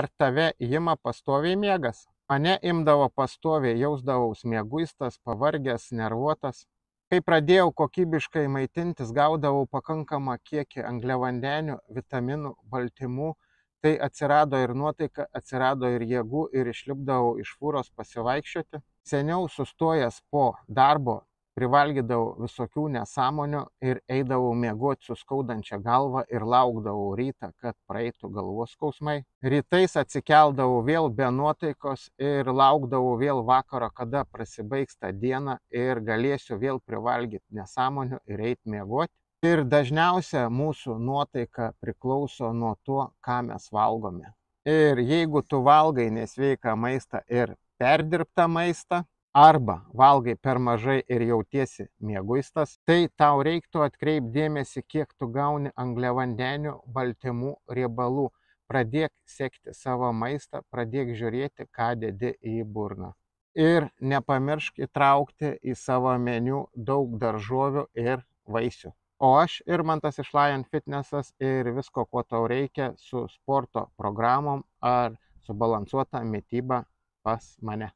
Ar tave ima pastoviai miegas? Mane imdavo pastoviai, jausdavaus mieguistas, pavargęs, nervuotas. Kai pradėjau kokybiškai maitintis, gaudavau pakankamą kiekį angliavandenių, vitaminų, baltymų, tai atsirado ir nuotaika, atsirado ir jėgų ir išlipdavau iš fūros pasivaikščioti. Seniau sustojęs po darbo privalgydavau visokių nesąmonių ir eidavau miegoti su skaudančia galva ir laukdavau rytą, kad praeitų galvos skausmai. Rytais atsikeldavau vėl be nuotaikos ir laukdavau vėl vakaro, kada prasibaigs ta diena ir galėsiu vėl privalgyti nesąmonių ir eiti miegoti. Ir dažniausia mūsų nuotaika priklauso nuo to, ką mes valgome. Ir jeigu tu valgai nesveiką maistą ir perdirbtą maistą, arba valgai per mažai ir jautiesi mieguistas, tai tau reiktų atkreipti dėmesį, kiek tu gauni angliavandenių, baltymų, riebalų. Pradėk sekti savo maistą, pradėk žiūrėti, ką dedi į burną. Ir nepamiršk įtraukti į savo meniu daug daržovių ir vaisių. O aš Irmantas iš Lion Fitnessas ir visko, ko tau reikia su sporto programom ar subalansuota mityba pas mane.